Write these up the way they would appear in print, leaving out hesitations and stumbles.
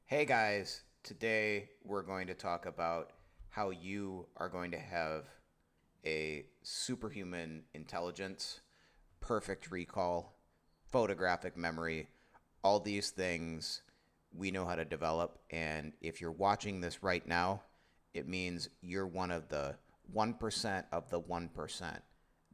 Hey guys, today we're going to talk about how you are going to have a superhuman intelligence, perfect recall, photographic memory, all these things we know how to develop. And if you're watching this right now, it means you're one of the 1% of the 1%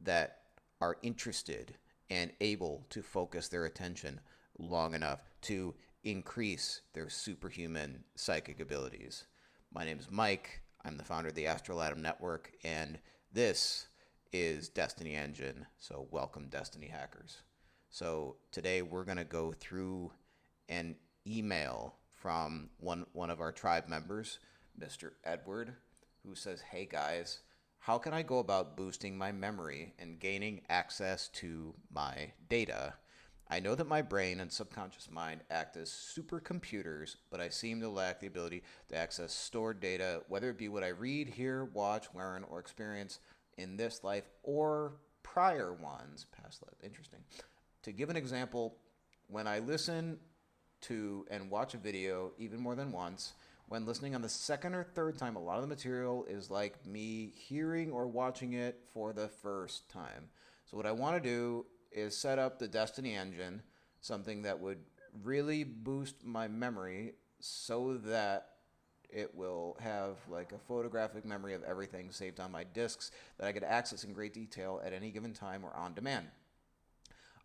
that are interested and able to focus their attention long enough to increase their superhuman psychic abilities. My name is Mike. I'm the founder of the Astral Atom Network, and this is Destiny Engine. So, welcome, Destiny hackers. So, today we're going to go through an email from one of our tribe members, Mr. Edward, who says, "Hey guys, how can I go about boosting my memory and gaining access to my data? I know that my brain and subconscious mind act as supercomputers, but I seem to lack the ability to access stored data, whether it be what I read, hear, watch, learn, or experience in this life or prior ones, past life." Interesting. To give an example, when I listen to and watch a video even more than once, when listening on the second or third time, a lot of the material is like me hearing or watching it for the first time. So what I want to do is set up the Destiny engine, something that would really boost my memory so that it will have like a photographic memory of everything saved on my disks that I could access in great detail at any given time or on demand.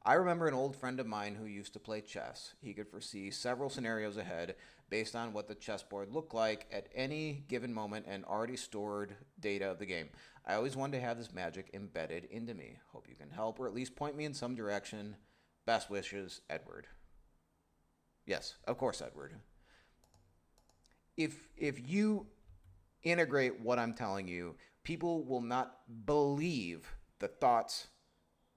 I remember an old friend of mine who used to play chess. He could foresee several scenarios ahead based on what the chessboard looked like at any given moment and already stored data of the game. I always wanted to have this magic embedded into me. Hope you can help or at least point me in some direction. Best wishes, Edward. Yes, of course, Edward. If you integrate what I'm telling you, people will not believe the thoughts,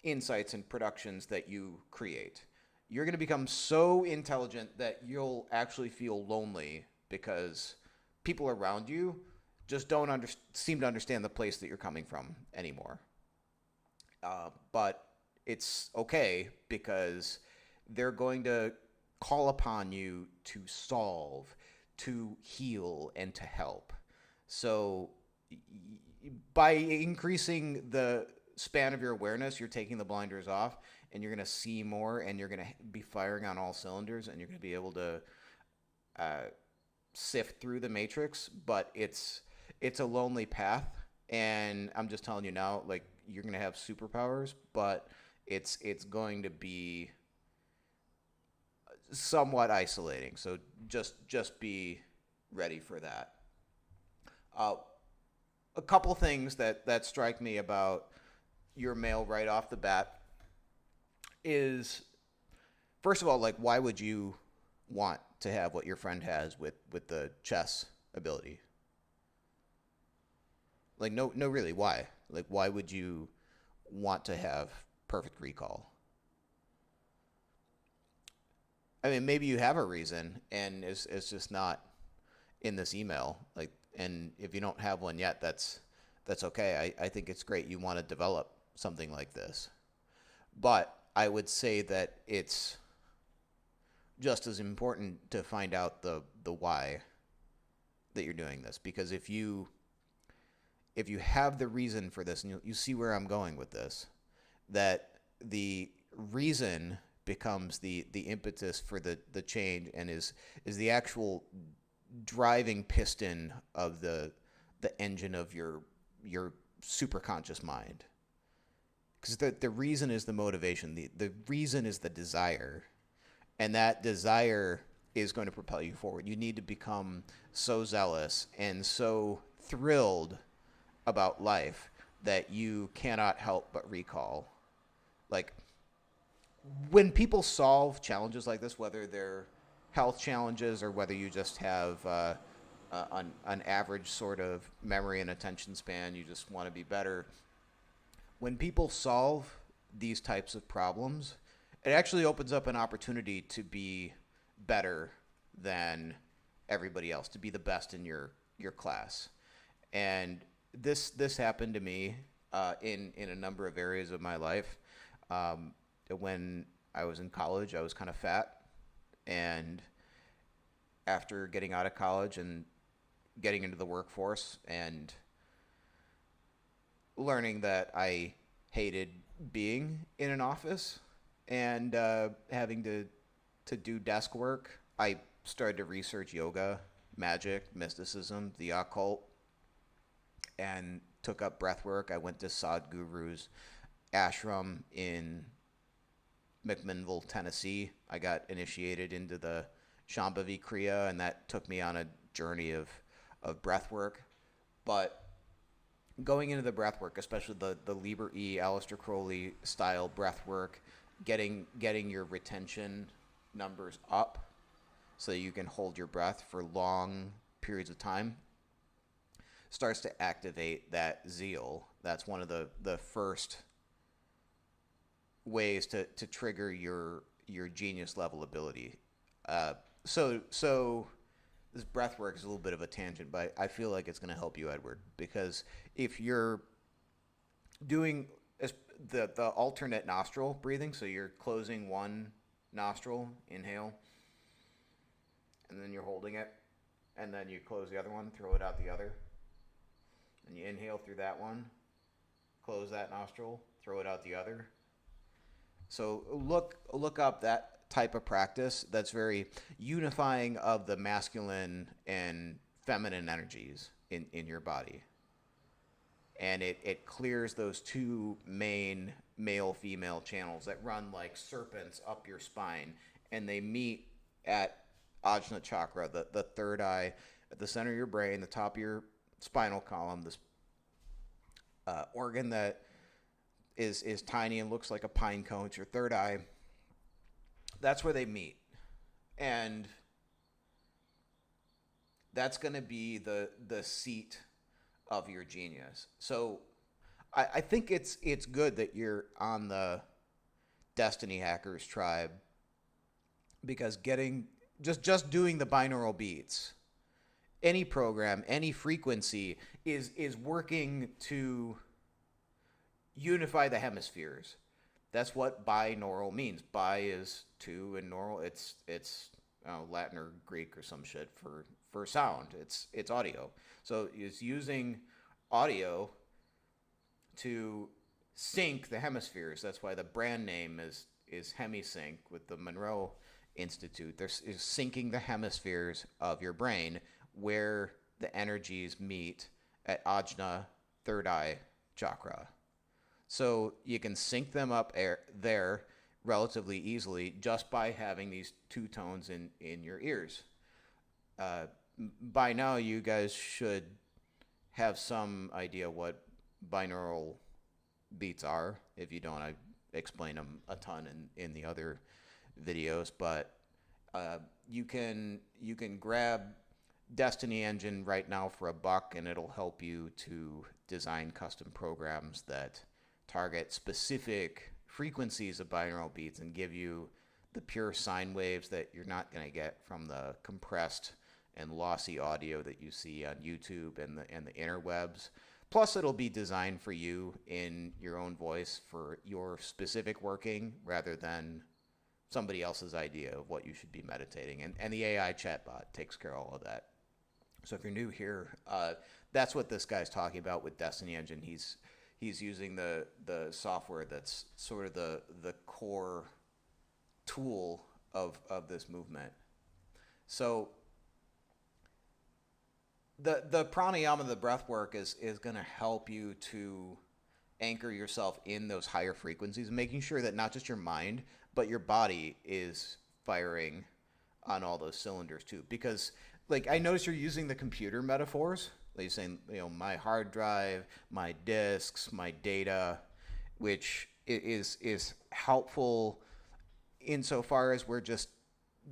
insights, and productions that you create. You're going to become so intelligent that you'll actually feel lonely because people around you just don't seem to understand the place that you're coming from anymore. But it's okay because they're going to call upon you to solve, to heal, and to help. So by increasing the span of your awareness, you're taking the blinders off and you're going to see more and you're going to be firing on all cylinders and you're going to be able to uh, sift through the matrix, but it's a lonely path. And I'm just telling you now, like, you're going to have superpowers, but it's going to be somewhat isolating. So just be ready for that. Uh, a couple things that strike me about your mail right off the bat is, first of all, like, why would you want to have what your friend has with the chess ability? Like, no, really, why? Like, why would you want to have perfect recall? I mean, maybe you have a reason, and it's just not in this email. Like, and if you don't have one yet, that's okay. I think it's great you want to develop something like this, but I would say that it's just as important to find out the why that you're doing this, because if you have the reason for this, and you see where I'm going with this, that the reason becomes the impetus for the change and is the actual driving piston of the engine of your superconscious mind. Because the reason is the motivation, the reason is the desire, and that desire is going to propel you forward. You need to become so zealous and so thrilled about life that you cannot help but recall. Like, when people solve challenges like this, whether they're health challenges or whether you just have an average sort of memory and attention span, you just want to be better. When people solve these types of problems, it actually opens up an opportunity to be better than everybody else, to be the best in your class. And this happened to me in a number of areas of my life. When I was in college, I was kind of fat, and after getting out of college and getting into the workforce and learning that I hated being in an office and having to do desk work. I started to research yoga, magic, mysticism, the occult, and took up breathwork. I went to Sadhguru's ashram in McMinnville, Tennessee. I got initiated into the Shambhavi Kriya, and that took me on a journey of breathwork. But going into the breathwork, especially the Liber E, Aleister Crowley style breathwork, getting your retention numbers up so you can hold your breath for long periods of time, starts to activate that zeal. That's one of the first ways to trigger your genius level ability. So this breath work is a little bit of a tangent, but I feel like it's going to help you, Edward, because if you're doing the alternate nostril breathing, so you're closing one nostril, inhale, and then you're holding it, and then you close the other one, throw it out the other, and you inhale through that one, close that nostril, throw it out the other. So look up that type of practice. That's very unifying of the masculine and feminine energies in your body. And it clears those two main male-female channels that run like serpents up your spine. And they meet at Ajna Chakra, the third eye, at the center of your brain, the top of your spinal column, this organ that is tiny and looks like a pine cone. It's your third eye. That's where they meet. And that's going to be the seat of your genius. So I think it's good that you're on the Destiny Hackers tribe, because getting just doing the binaural beats, any program, any frequency is working to unify the hemispheres. That's what binaural means. Bi is two, and neural it's Latin or Greek or some shit for sound. It's audio. So it's using audio to sync the hemispheres. That's why the brand name is HemiSync with the Monroe Institute. There's is syncing the hemispheres of your brain where the energies meet at Ajna, third eye chakra. So you can sync them up there relatively easily just by having these two tones in your ears. By now, you guys should have some idea what binaural beats are. If you don't, I explain them a ton in the other videos. But you can grab Destiny Engine right now for $1, and it'll help you to design custom programs that target specific frequencies of binaural beats and give you the pure sine waves that you're not going to get from the compressed and lossy audio that you see on YouTube and the interwebs. Plus, it'll be designed for you in your own voice for your specific working rather than somebody else's idea of what you should be meditating. And the AI chatbot takes care of all of that. So if you're new here, that's what this guy's talking about with Destiny Engine. He's using the software that's sort of the core tool of this movement. So the pranayama, the breath work is going to help you to anchor yourself in those higher frequencies, making sure that not just your mind, but your body is firing on all those cylinders too. Because like I notice you're using the computer metaphors. Like you're saying, my hard drive, my disks, my data, which is helpful insofar as we're just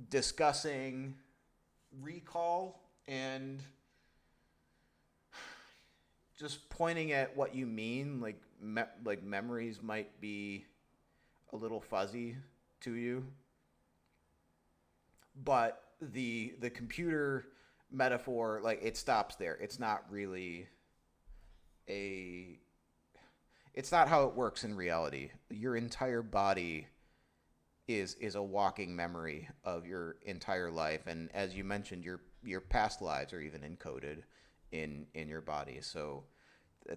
discussing recall and just pointing at what you mean. Like memories might be a little fuzzy to you, but the computer metaphor, like, it stops there. It's not really it's not how it works in reality. Your entire body is a walking memory of your entire life, and as you mentioned, your past lives are even encoded in your body. So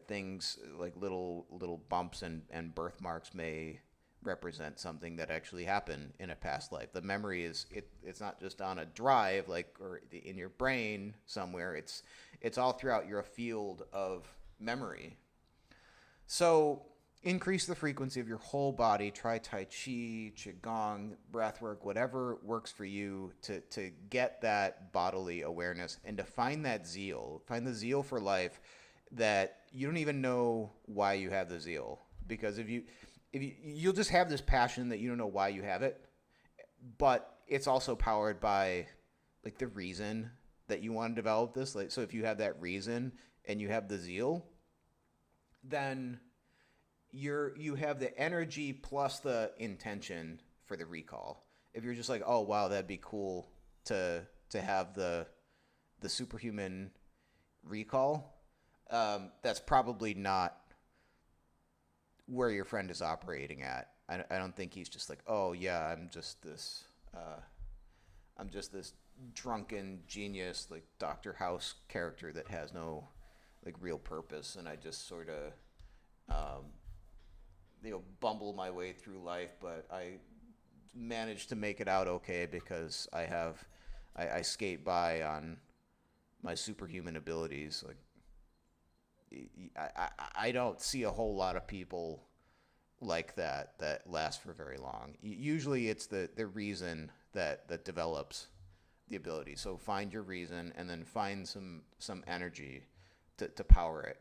things like little bumps and birthmarks may represent something that actually happened in a past life. The memory it's not just on a drive like or in your brain somewhere. It's all throughout your field of memory. So increase the frequency of your whole body. Try Tai Chi, Qigong, breathwork, whatever works for you to get that bodily awareness and to find that zeal. Find the zeal for life that you don't even know why you have the zeal. Because if you'll just have this passion that you don't know why you have it, but it's also powered by like the reason that you want to develop this. Like, so if you have that reason and you have the zeal, then you have the energy plus the intention for the recall. If you're just like, oh wow, that'd be cool to have the superhuman recall, that's probably not where your friend is operating at. I don't think he's just like, oh yeah, I'm just this drunken genius like Dr. House character that has no like real purpose, and I just sort of bumble my way through life, but I managed to make it out okay because I skate by on my superhuman abilities. Like I don't see a whole lot of people like that last for very long. Usually it's the reason that develops the ability. So find your reason and then find some energy to power it.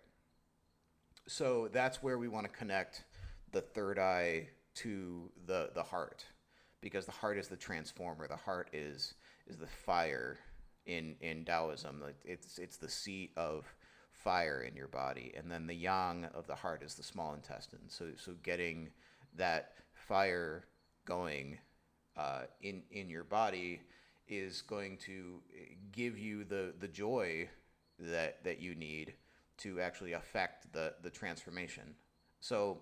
So that's where we want to connect the third eye to the heart, because the heart is the transformer. The heart is the fire in Taoism. Like it's the seat of fire in your body, and then the yang of the heart is the small intestine. So getting that fire going in your body is going to give you the joy that you need to actually affect the transformation. So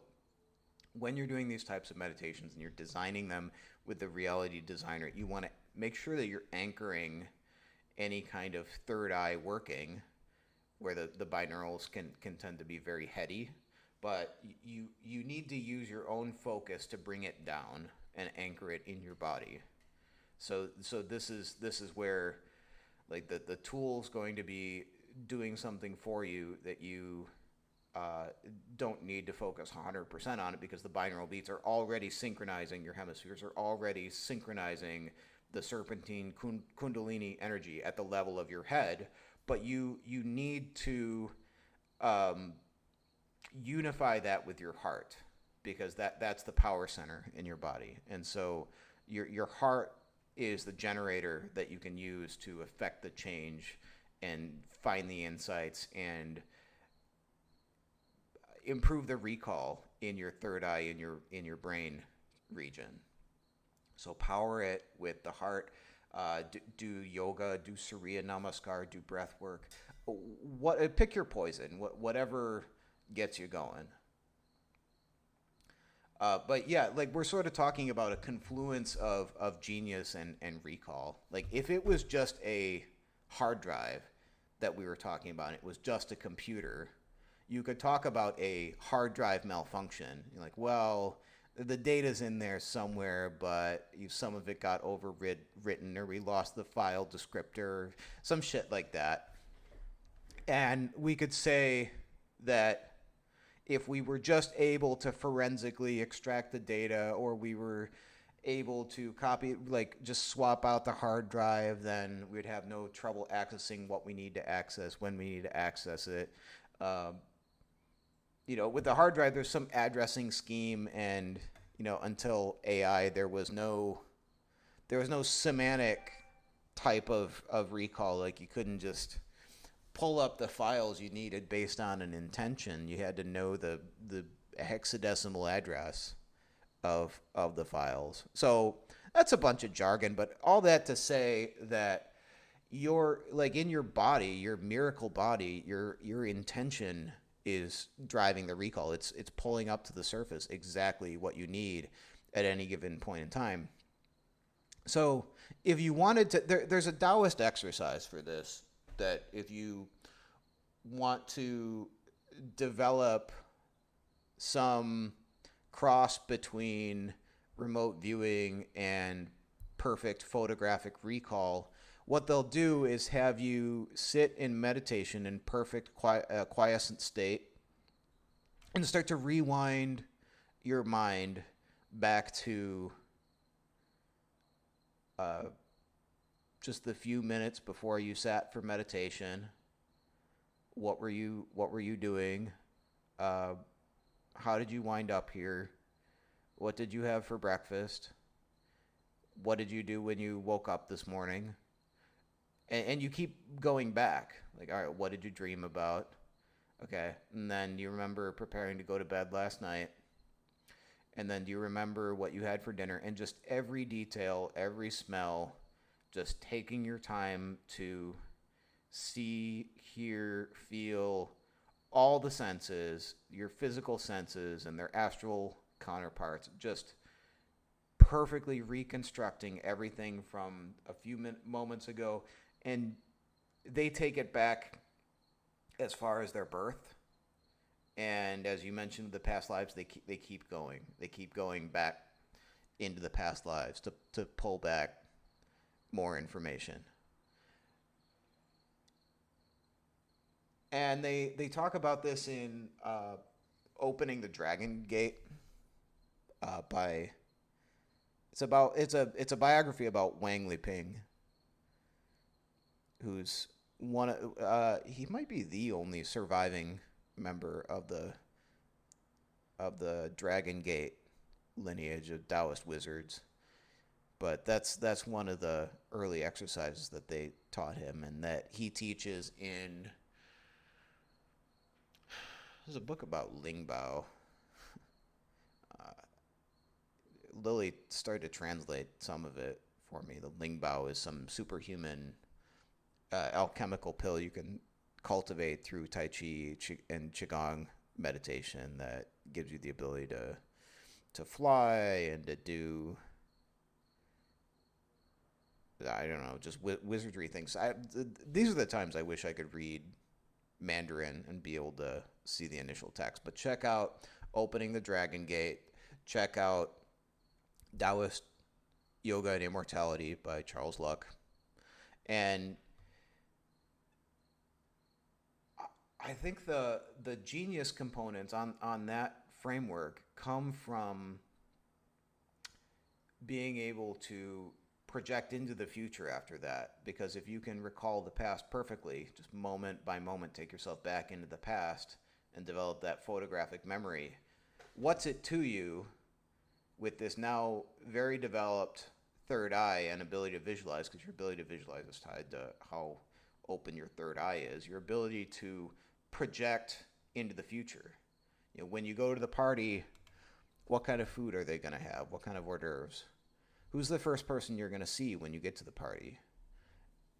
when you're doing these types of meditations and you're designing them with the reality designer, you want to make sure that you're anchoring any kind of third eye working, where the binaurals can tend to be very heady, but you need to use your own focus to bring it down and anchor it in your body. So this is where like the tool's going to be doing something for you that you don't need to focus 100% on it, because the binaural beats are already synchronizing, your hemispheres are already synchronizing the serpentine kundalini energy at the level of your head, but you need to unify that with your heart, because that's the power center in your body. And so your heart is the generator that you can use to affect the change and find the insights and improve the recall in your third eye, in your brain region. So power it with the heart. Do yoga, do Surya Namaskar, do breath work. Pick your poison, whatever gets you going. But yeah, like we're sort of talking about a confluence of genius and recall. Like if it was just a hard drive that we were talking about, it was just a computer, you could talk about a hard drive malfunction. You're like, well, the data's in there somewhere, but some of it got overwritten, or we lost the file descriptor, some shit like that. And we could say that if we were just able to forensically extract the data, or we were able to copy, like just swap out the hard drive, then we'd have no trouble accessing what we need to access when we need to access it. With the hard drive, there's some addressing scheme, and until AI, there was no semantic type of recall. Like you couldn't just pull up the files you needed based on an intention. You had to know the hexadecimal address of the files. So that's a bunch of jargon, but all that to say that in your body, your miracle body, your intention is driving the recall. It's pulling up to the surface exactly what you need at any given point in time. So if you wanted to, there's a Taoist exercise for this that if you want to develop some cross between remote viewing and perfect photographic recall, what they'll do is have you sit in meditation in perfect quiescent state and start to rewind your mind back to uh, just the few minutes before you sat for meditation. What were you doing? Uh, how did you wind up here? What did you have for breakfast? What did you do when you woke up this morning? And you keep going back. Like, all right, what did you dream about? Okay. And then you remember preparing to go to bed last night. And then do you remember what you had for dinner? And just every detail, every smell, just taking your time to see, hear, feel all the senses, your physical senses and their astral counterparts, just perfectly reconstructing everything from a few moments ago. And they take it back as far as their birth. And as you mentioned, the past lives, they keep going. They keep going back into the past lives to pull back more information. And they talk about this in Opening the Dragon Gate by it's a biography about Wang Liping, who's he might be the only surviving member of the Dragon Gate lineage of Taoist wizards. But that's one of the early exercises that they taught him, and that he teaches in. There's a book about Lingbao. Uh, Lily started to translate some of it for me. The Lingbao is some superhuman alchemical pill you can cultivate through Tai Chi and Qigong meditation that gives you the ability to fly and to do, I don't know, just wizardry things. These are the times I wish I could read Mandarin and be able to see the initial text. But check out Opening the Dragon Gate. Check out Taoist Yoga and Immortality by Charles Luck. And I think the genius components on that framework come from being able to project into the future after that. Because if you can recall the past perfectly, just moment by moment, take yourself back into the past and develop that photographic memory, what's it to you with this now very developed third eye and ability to visualize? Because your ability to visualize is tied to how open your third eye is. Your ability to project into the future. You know, when you go to the party, what kind of food are they going to have? What kind of hors d'oeuvres? Who's the first person you're going to see when you get to the party?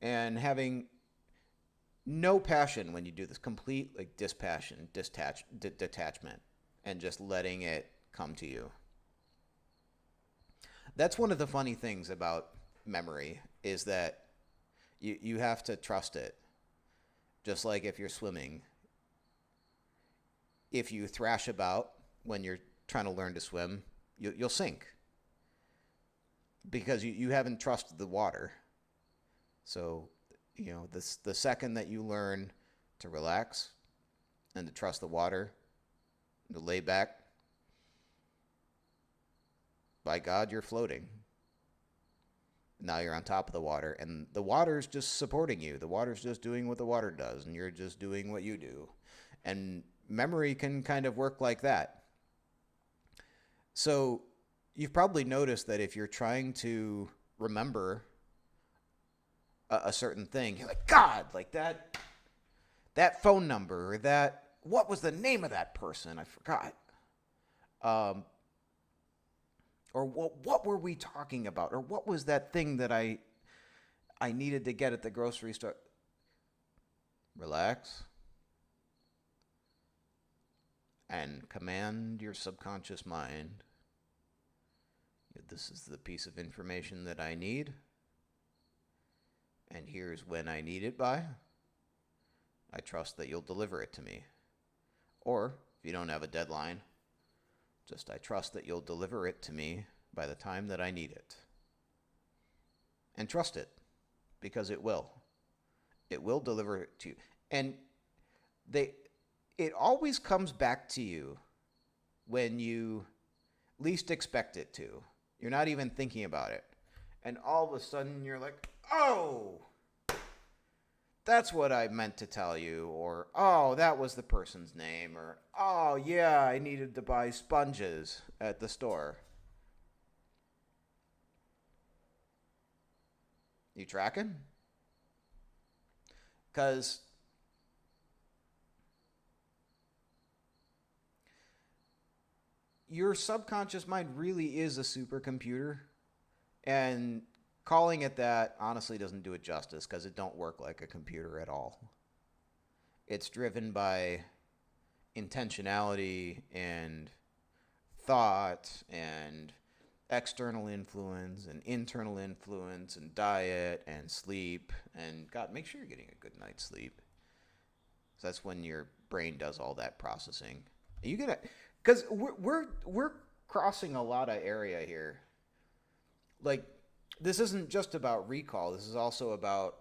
And having no passion when you do this, complete like dispassion, detachment, and just letting it come to you. That's one of the funny things about memory, is that you have to trust it. Just like if you're swimming. If you thrash about when you're trying to learn to swim, you'll sink. Because you haven't trusted the water. So, you know, the second that you learn to relax and to trust the water, to lay back, by God, you're floating. Now you're on top of the water, and the water's just supporting you. The water's just doing what the water does, and you're just doing what you do. And memory can kind of work like that. So you've probably noticed that if you're trying to remember a certain thing, you're like, God, like that phone number, or that, what was the name of that person? I forgot. Or what were we talking about? Or what was that thing that I needed to get at the grocery store? Relax. And command your subconscious mind This is the piece of information that I need, and here's when I need it by. I trust that you'll deliver it to me. Or, if you don't have a deadline, just I trust that you'll deliver it to me by the time that I need it. And trust it, because it will. It will deliver it to you. And it always comes back to you when you least expect it to. You're not even thinking about it. And all of a sudden you're like, oh, that's what I meant to tell you. Or, oh, that was the person's name. Or, oh, yeah, I needed to buy sponges at the store. You tracking? Because your subconscious mind really is a supercomputer, and calling it that honestly doesn't do it justice, because it don't work like a computer at all. It's driven by intentionality and thought and external influence and internal influence and diet and sleep. And God, make sure you're getting a good night's sleep. So that's when your brain does all that processing. You get it, because we're crossing a lot of area here. Like, this isn't just about recall. This is also about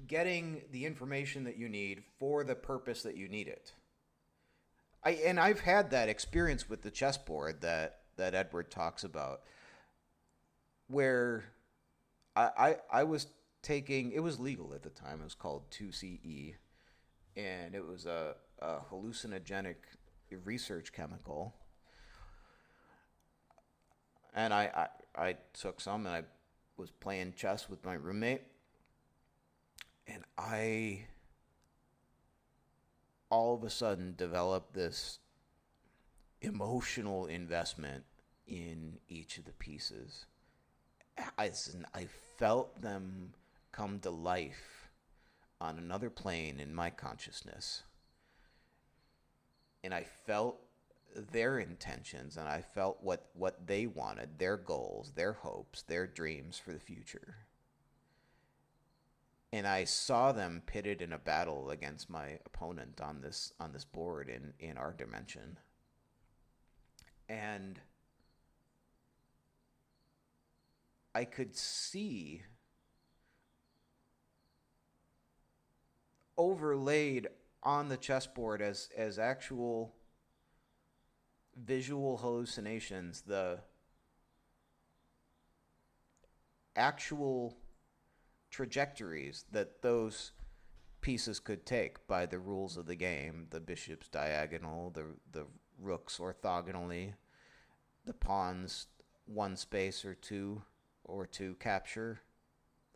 getting the information that you need for the purpose that you need it. I've had that experience with the chessboard that Edward talks about, where I was taking, it was legal at the time, it was called 2CE, and it was a hallucinogenic research chemical. And I took some, and I was playing chess with my roommate, and I all of a sudden developed this emotional investment in each of the pieces. I felt them come to life on another plane in my consciousness. And I felt their intentions, and I felt what they wanted, their goals, their hopes, their dreams for the future. And I saw them pitted in a battle against my opponent on this board in our dimension. And I could see overlaid on the chessboard as actual visual hallucinations, the actual trajectories that those pieces could take by the rules of the game. The bishop's diagonal, the rooks orthogonally, the pawns one space or two capture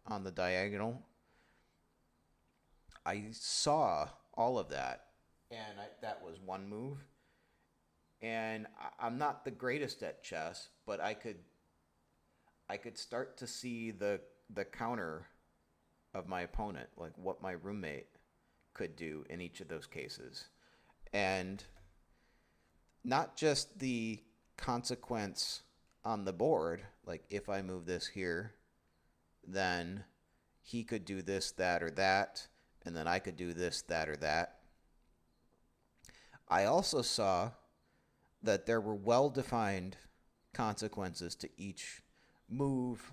on the diagonal. I saw all of that, and that was one move. And I'm not the greatest at chess, but I could start to see the counter of my opponent, like what my roommate could do in each of those cases. And not just the consequence on the board, like if I move this here, then he could do this, that, or that, and then I could do this, that, or that. I also saw that there were well-defined consequences to each move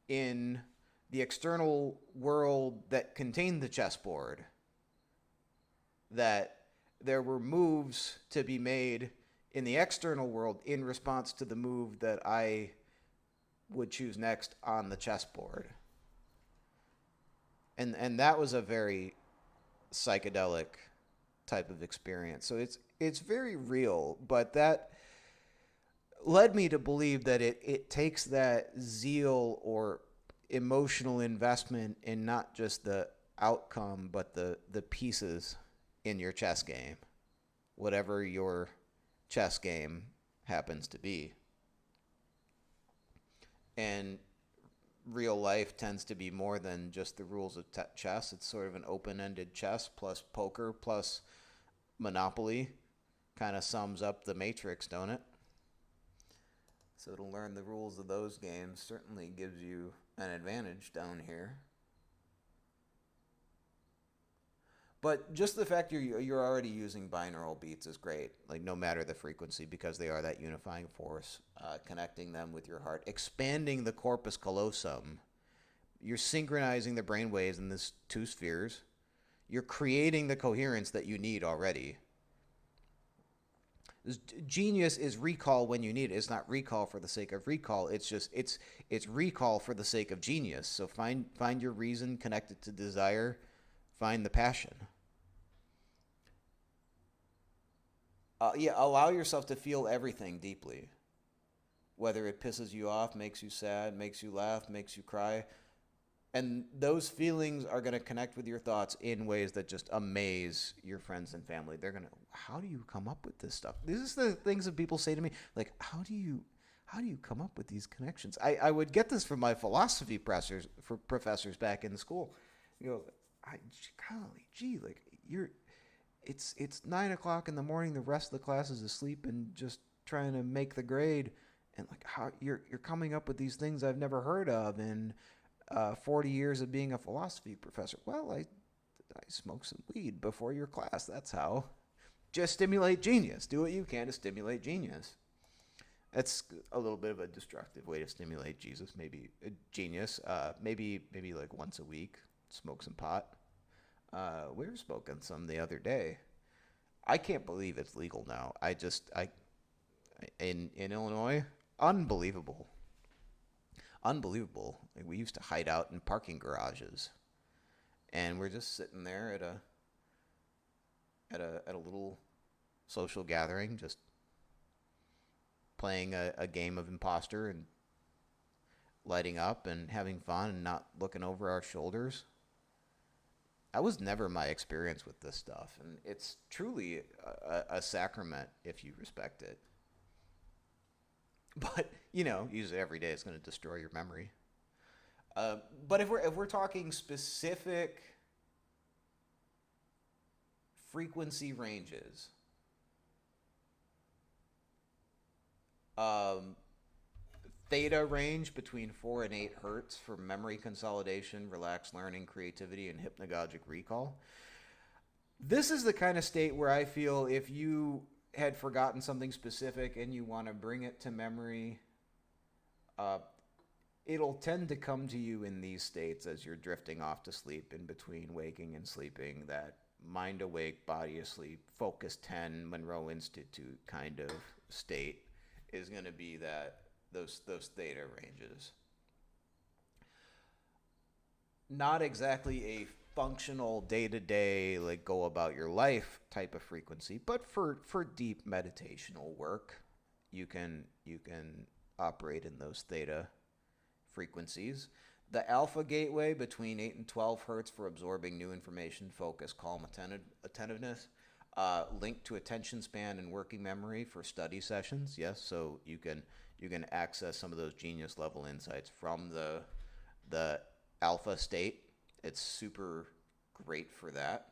in the external world that contained the chessboard. That there were moves to be made in the external world in response to the move that I would choose next on the chessboard. And that was a very psychedelic type of experience. So it's very real, but that led me to believe that it takes that zeal or emotional investment in not just the outcome, but the pieces in your chess game, whatever your chess game happens to be. And real life tends to be more than just the rules of chess. It's sort of an open-ended chess plus poker plus Monopoly. Kind of sums up the Matrix, don't it? So to learn the rules of those games certainly gives you an advantage down here. But just the fact you're already using binaural beats is great. Like no matter the frequency, because they are that unifying force, connecting them with your heart, expanding the corpus callosum. You're synchronizing the brain waves in these two spheres. You're creating the coherence that you need already. Genius is recall when you need it. It's not recall for the sake of recall. It's recall for the sake of genius. So find your reason, connect it to desire, find the passion. Allow yourself to feel everything deeply. Whether it pisses you off, makes you sad, makes you laugh, makes you cry. And those feelings are going to connect with your thoughts in ways that just amaze your friends and family. They're going to, how do you come up with this stuff? This is the things that people say to me, like, how do you come up with these connections? I would get this from my philosophy professors back in school. You know, golly gee, like it's 9 o'clock in the morning. The rest of the class is asleep and just trying to make the grade. And like, how you're coming up with these things I've never heard of. And 40 years of being a philosophy professor. Well, I smoked some weed before your class. That's how. Just stimulate genius. Do what you can to stimulate genius. That's a little bit of a destructive way to stimulate genius. Maybe like once a week, smoke some pot. We were smoking some the other day. I can't believe it's legal now. In Illinois, unbelievable. Like we used to hide out in parking garages, and we're just sitting there at a little social gathering, just playing a game of imposter and lighting up and having fun and not looking over our shoulders. That was never my experience with this stuff, and it's truly a sacrament if you respect it. But use it every day. It's going to destroy your memory. But if we're talking specific frequency ranges, theta range between 4 and 8 hertz for memory consolidation, relaxed learning, creativity, and hypnagogic recall. This is the kind of state where I feel if you had forgotten something specific and you want to bring it to memory, it'll tend to come to you in these states as you're drifting off to sleep, in between waking and sleeping. That mind awake, body asleep, focus 10, Monroe Institute kind of state is going to be those theta ranges. Not exactly a functional day-to-day, like go about your life type of frequency, but for deep meditational work, you can operate in those theta frequencies. The alpha gateway between 8 and 12 hertz for absorbing new information, focus, calm, attentiveness, linked to attention span and working memory for study sessions. Yes, so you can access some of those genius level insights from the alpha state. It's super great for that.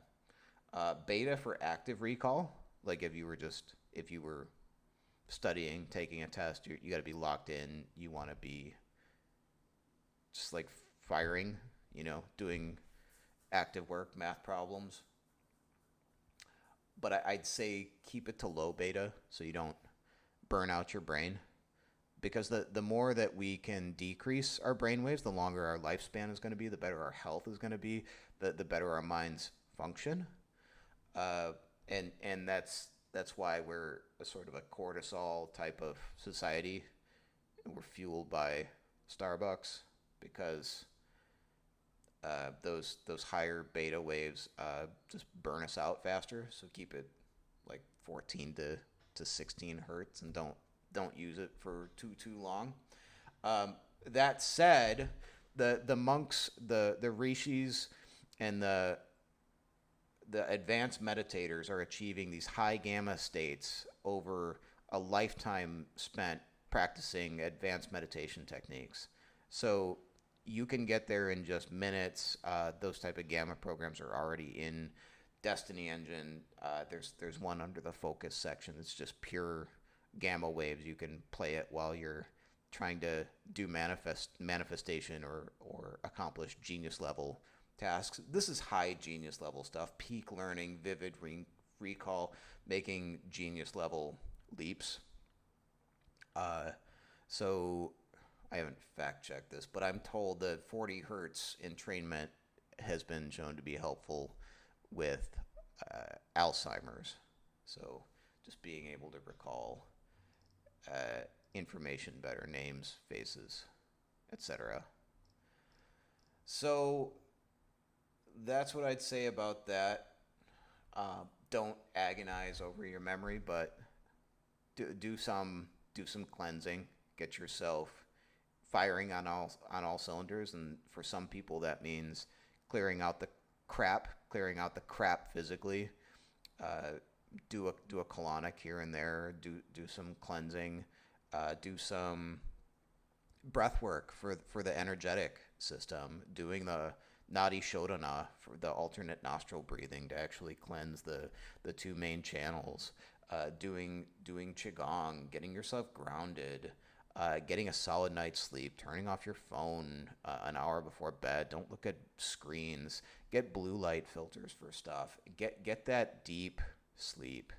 Beta for active recall. Like if you were studying, taking a test, you got to be locked in. You want to be just like firing, doing active work, math problems. But I'd say keep it to low beta so you don't burn out your brain. Because the more that we can decrease our brain waves, the longer our lifespan is going to be, the better our health is going to be, the better our minds function. And that's why we're a sort of a cortisol type of society. We're fueled by Starbucks because those higher beta waves just burn us out faster. So keep it like 14 to 16 hertz and don't use it for too long. That said, the monks, the rishis, and the advanced meditators are achieving these high gamma states over a lifetime spent practicing advanced meditation techniques. So you can get there in just minutes. Those type of gamma programs are already in Destiny Engine. There's one under the focus section. It's just pure gamma waves. You can play it while you're trying to do manifestation or accomplish genius level tasks. This is high genius level stuff, peak learning, vivid recall, making genius level leaps. So I haven't fact checked this, but I'm told that 40 hertz entrainment has been shown to be helpful with Alzheimer's. So just being able to recall information better, names, faces, etc. So that's what I'd say about that. Don't agonize over your memory, but do some cleansing. Get yourself firing on all cylinders, and for some people that means clearing out the crap physically. Do a colonic here and there. Do some cleansing. Do some breath work for the energetic system. Doing the Nadi Shodhana for the alternate nostril breathing to actually cleanse the two main channels. Doing qigong, getting yourself grounded. Getting a solid night's sleep, turning off your phone an hour before bed. Don't look at screens. Get blue light filters for stuff. Get that deep sleep,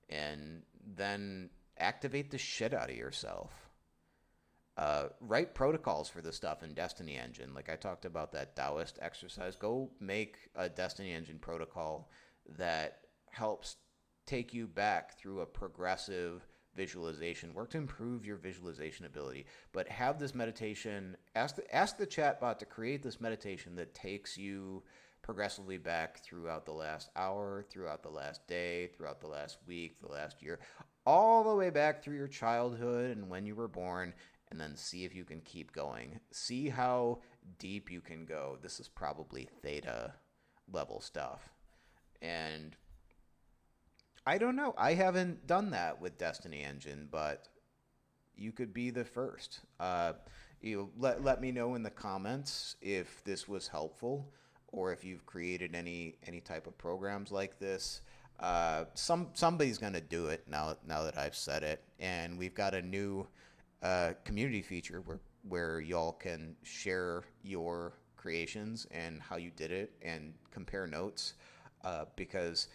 and then activate the shit out of yourself. Write protocols for this stuff in Destiny Engine. Like I talked about that Taoist exercise. Go make a Destiny Engine protocol that helps take you back through a progressive visualization. Work to improve your visualization ability, but have this meditation. Ask the chatbot to create this meditation that takes you progressively back throughout the last hour, throughout the last day, throughout the last week, the last year, all the way back through your childhood and when you were born, and then see if you can keep going. See how deep you can go. This is probably theta level stuff. And I don't know. I haven't done that with Destiny Engine, but you could be the first. Let me know in the comments if this was helpful, or if you've created any type of programs like this. Somebody's gonna do it now that I've said it, and we've got a new community feature where y'all can share your creations and how you did it and compare notes, because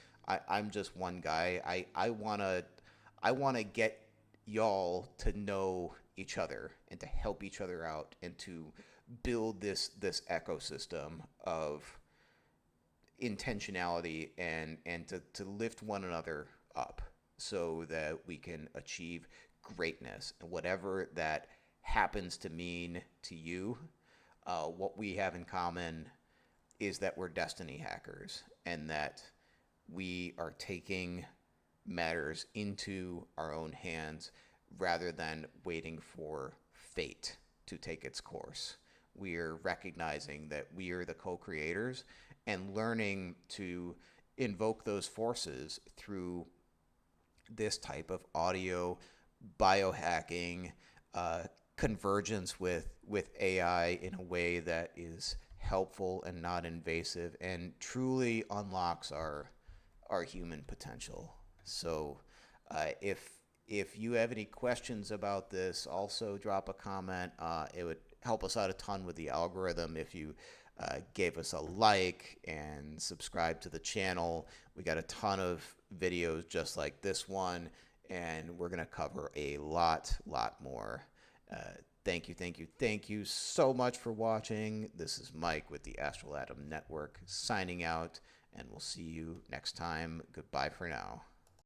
I'm just one guy. I wanna get y'all to know each other and to help each other out and to build this ecosystem of intentionality and to lift one another up so that we can achieve greatness, and whatever that happens to mean to you. What we have in common is that we're destiny hackers, and that we are taking matters into our own hands rather than waiting for fate to take its course. We are recognizing that we are the co-creators and learning to invoke those forces through this type of audio biohacking, convergence with AI in a way that is helpful and not invasive and truly unlocks our human potential. So if you have any questions about this, also drop a comment. It would help us out a ton with the algorithm if you gave us a like and subscribe to the channel. We got a ton of videos just like this one, and we're going to cover a lot more. Thank you so much for watching. This is Mike with the Astral Atom Network signing out, and we'll see you next time. Goodbye for now.